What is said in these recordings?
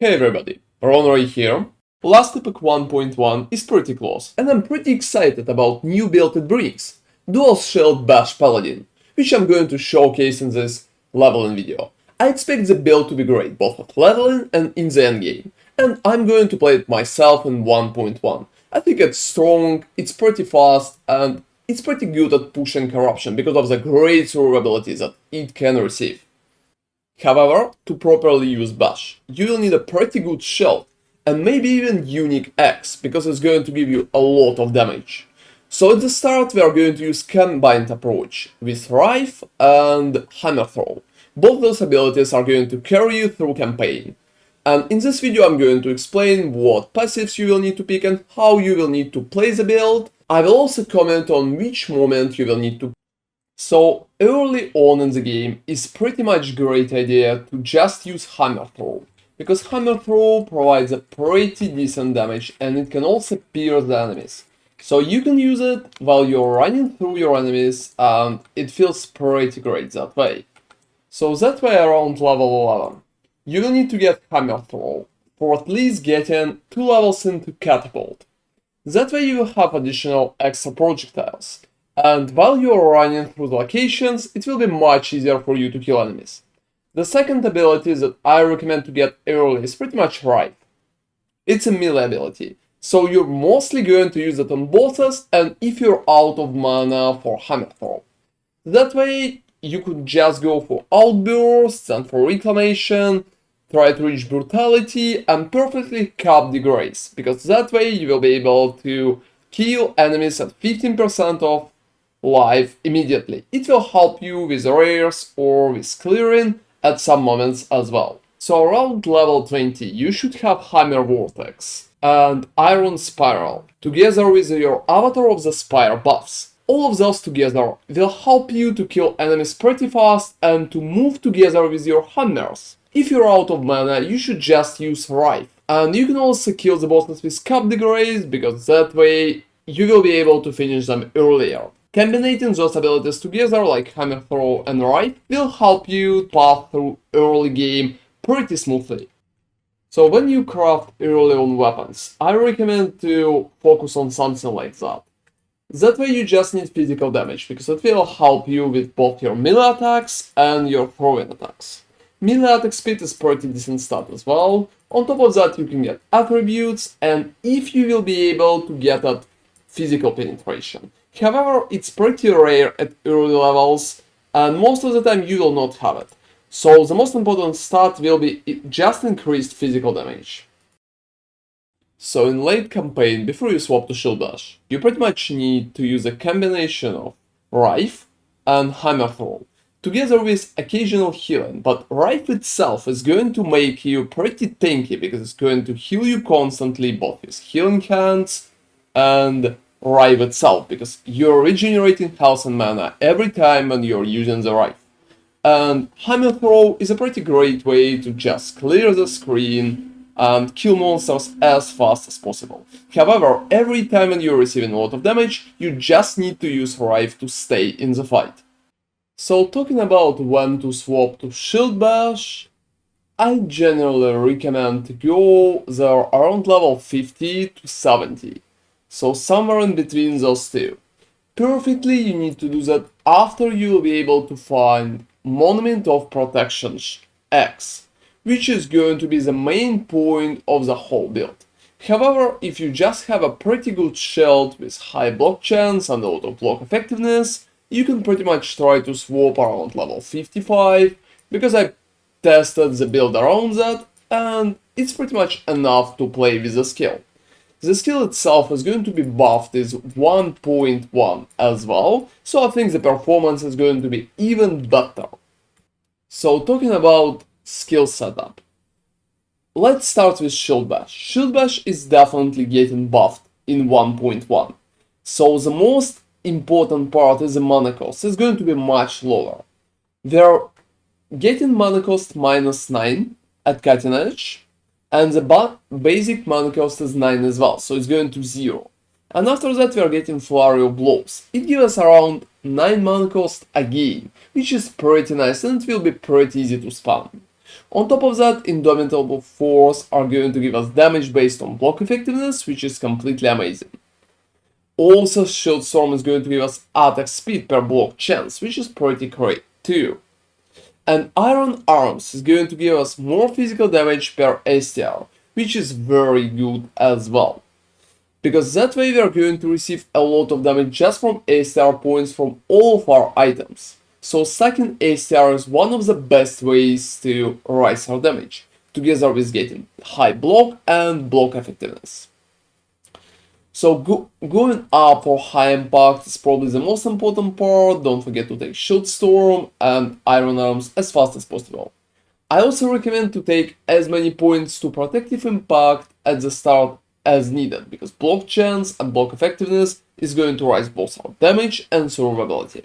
Hey everybody, Ray here. Last Epoch 1.1 is pretty close, and I'm pretty excited about new build it brings, Dual Shield Bash Paladin, which I'm going to showcase in this leveling video. I expect the build to be great both at leveling and in the endgame, and I'm going to play it myself in 1.1. I think it's strong, it's pretty fast, and it's pretty good at pushing corruption because of the great survivability that it can receive. However, to properly use Bash, you will need a pretty good shield, and maybe even unique X, because it's going to give you a lot of damage. So at the start we are going to use combined approach with Rive and Hammer Throw. Both those abilities are going to carry you through campaign. And in this video I'm going to explain what passives you will need to pick and how you will need to play the build. I will also comment on which moment you will need to. So early on in the game is pretty much great idea to just use Hammer Throw, because Hammer Throw provides a pretty decent damage and it can also pierce the enemies. So you can use it while you're running through your enemies and it feels pretty great that way. So that way around level 11, you will need to get Hammer Throw for at least getting 2 levels into Catapult. That way you will have additional extra projectiles. And while you are running through the locations, it will be much easier for you to kill enemies. The second ability that I recommend to get early is pretty much Rive. It's a melee ability, so you're mostly going to use it on bosses and if you're out of mana for Hammer Throw. That way you could just go for outbursts and for reclamation, try to reach brutality and perfectly cap the grace, because that way you will be able to kill enemies at 15% of life immediately. It will help you with rares or with clearing at some moments as well. So around level 20 you should have Hammer Vortex and Iron Spiral together with your Avatar of the Spire buffs. All of those together will help you to kill enemies pretty fast and to move together with your hammers. If you're out of mana, you should just use Rive. And you can also kill the bosses with Cap the Grace, because that way you will be able to finish them earlier. Combining those abilities together, like Hammer Throw and Rive, will help you pass through early game pretty smoothly. So when you craft early on weapons, I recommend to focus on something like that. That way you just need physical damage, because it will help you with both your melee attacks and your throwing attacks. Melee attack speed is pretty decent stat as well. On top of that you can get attributes, and if you will be able to get that physical penetration. However, it's pretty rare at early levels, and most of the time you will not have it. So the most important stat will be just increased physical damage. So in late campaign, before you swap to Shield Bash, you pretty much need to use a combination of Rive and Hammer Throw, together with occasional healing, but Rive itself is going to make you pretty tanky, because it's going to heal you constantly, both with healing hands and Rive itself, because you're regenerating health and mana every time when you're using the Rive. And Hammer Throw is a pretty great way to just clear the screen and kill monsters as fast as possible. However, every time when you're receiving a lot of damage, you just need to use Rive to stay in the fight. So talking about when to swap to Shield Bash, I generally recommend to go there around level 50 to 70. So somewhere in between those two. Perfectly you need to do that after you will be able to find Monument of Protection X, which is going to be the main point of the whole build. However, if you just have a pretty good shield with high block chance and a lot of block effectiveness, you can pretty much try to swap around level 55, because I tested the build around that and it's pretty much enough to play with the skill. The skill itself is going to be buffed is 1.1 as well, so I think the performance is going to be even better. So talking about skill setup, let's start with Shield Bash. Shield Bash is definitely getting buffed in 1.1, so the most important part is the mana cost. It's going to be much lower. They're getting mana cost -9 at cutting edge, and the basic mana cost is 9 as well, so it's going to 0. And after that we are getting Flurry of Blows. It gives us around 9 mana cost again, which is pretty nice and it will be pretty easy to spam. On top of that, Indomitable Force are going to give us damage based on block effectiveness, which is completely amazing. Also, Shield Storm is going to give us attack speed per block chance, which is pretty great too. And Iron Arms is going to give us more physical damage per STR, which is very good as well. Because that way we are going to receive a lot of damage just from STR points from all of our items. So stacking STR is one of the best ways to rise our damage, together with getting high block and block effectiveness. So going up for high impact is probably the most important part. Don't forget to take Shield Storm and Iron Arms as fast as possible. I also recommend to take as many points to protective impact at the start as needed, because block chance and block effectiveness is going to rise both our damage and survivability.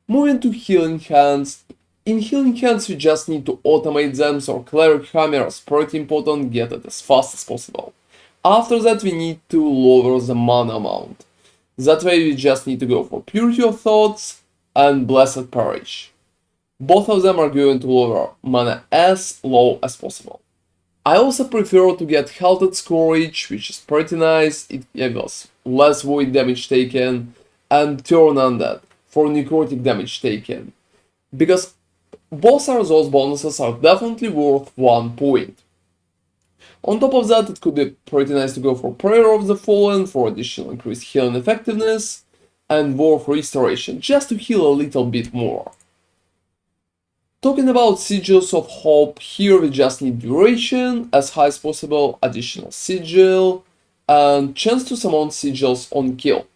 Moving to Healing Hands. In Healing Hands we just need to automate them, so Cleric Hammer is pretty important, get it as fast as possible. After that we need to lower the mana amount. That way we just need to go for Purity of Thoughts and Blessed Parage. Both of them are going to lower mana as low as possible. I also prefer to get Halted Scourge, which is pretty nice, it gives us less void damage taken, and Turn Undead for necrotic damage taken. Because both of those bonuses are definitely worth 1 point. On top of that, it could be pretty nice to go for Prayer of the Fallen for additional increased healing effectiveness, and War of Restoration, just to heal a little bit more. Talking about Sigils of Hope, here we just need duration as high as possible, additional sigil, and chance to summon sigils on kill.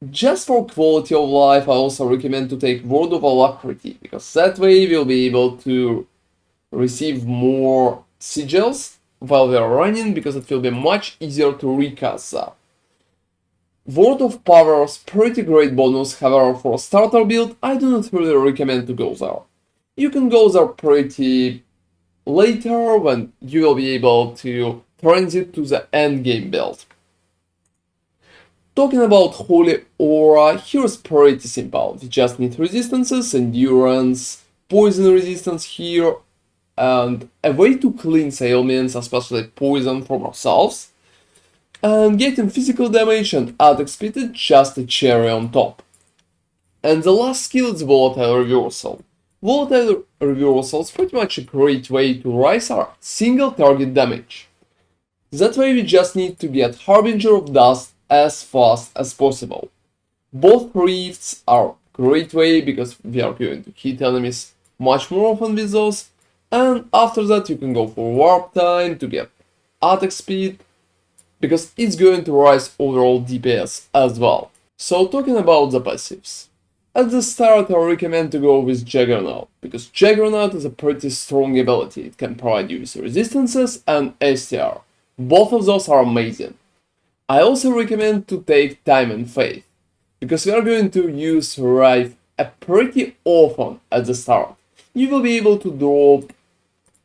Just for quality of life, I also recommend to take Word of Alacrity, because that way we'll be able to receive more sigils while we are running, because it will be much easier to recast that. Word of Power is pretty great bonus, however for a starter build I do not really recommend to go there. You can go there pretty later when you will be able to transit to the endgame build. Talking about Holy Aura, here is pretty simple. We just need resistances, endurance, poison resistance here, and a way to cleanse ailments, especially poison, from ourselves. And getting physical damage and attack speed is just a cherry on top. And the last skill is Volatile Reversal. Volatile Reversal is pretty much a great way to rise our single target damage. That way we just need to get Harbinger of Dust as fast as possible. Both Rifts are a great way because we are going to hit enemies much more often with those, and after that you can go for Warp Time to get attack speed, because it's going to rise overall DPS as well. So talking about the passives. At the start I recommend to go with Juggernaut, because Juggernaut is a pretty strong ability. It can provide you with resistances and STR. Both of those are amazing. I also recommend to take Time and Faith, because we are going to use Rive pretty often at the start. You will be able to drop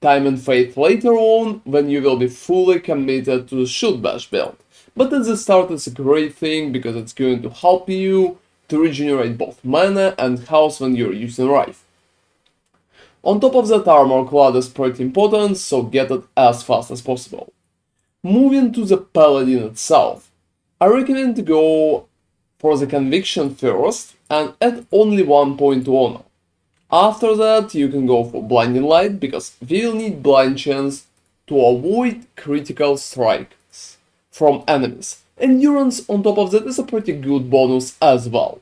Time and Faith later on when you will be fully committed to the Shoot Bash build. But at the start it's a great thing because it's going to help you to regenerate both mana and health when you're using Rive. On top of that, Armor Clad is pretty important, so get it as fast as possible. Moving to the Paladin itself, I recommend to go for the Conviction first and add only 1 point to Honor. After that you can go for Blinding Light, because we will need blind chance to avoid critical strikes from enemies. Endurance on top of that is a pretty good bonus as well.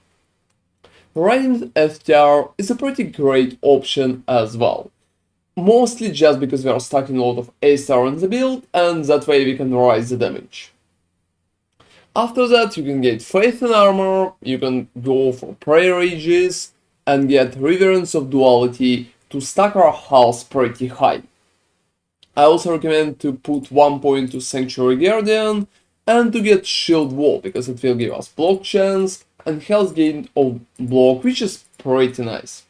Ranged STR is a pretty great option as well. Mostly just because we are stacking a lot of STR in the build, and that way we can rise the damage. After that you can get Faith and Armor, you can go for Prayer Ages, and get Reverence of Duality to stack our health pretty high. I also recommend to put 1 point to Sanctuary Guardian and to get Shield Wall, because it will give us block chance and health gain of block, which is pretty nice.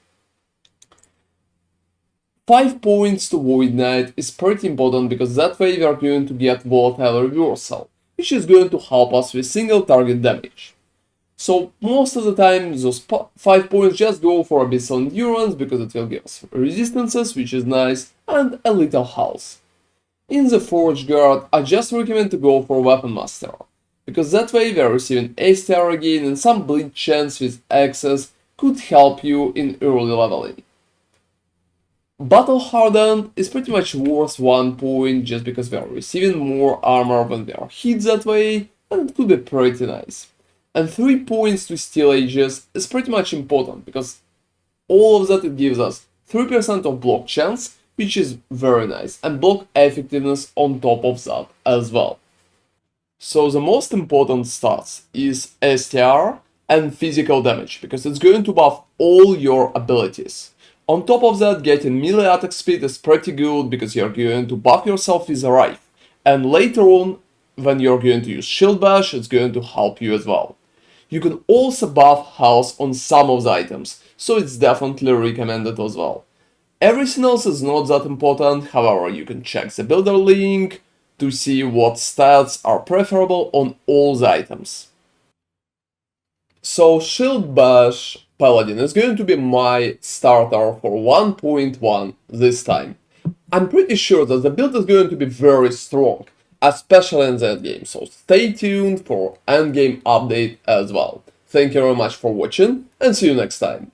5 points to Void Knight is pretty important, because that way we are going to get Volatile Reversal, which is going to help us with single target damage. So most of the time those 5 points just go for Abyssal Endurance because it will give us resistances, which is nice, and a little health. In the Forge Guard, I just recommend to go for Weapon Master, because that way we are receiving ASTR again and some bleed chance with access could help you in early leveling. Battle Hardened is pretty much worth 1 point just because we are receiving more armor when we are hit that way, and it could be pretty nice. And 3 points to Steel Ages is pretty much important because all of that it gives us 3% of block chance, which is very nice, and block effectiveness on top of that as well. So the most important stats is STR and physical damage, because it's going to buff all your abilities. On top of that, getting melee attack speed is pretty good because you're going to buff yourself with a Rive. And later on, when you're going to use Shield Bash, it's going to help you as well. You can also buff health on some of the items, so it's definitely recommended as well. Everything else is not that important, however, you can check the builder link to see what stats are preferable on all the items. So Shield Bash Paladin is going to be my starter for 1.1 this time. I'm pretty sure that the build is going to be very strong, especially in the endgame, so stay tuned for endgame update as well. Thank you very much for watching, and see you next time.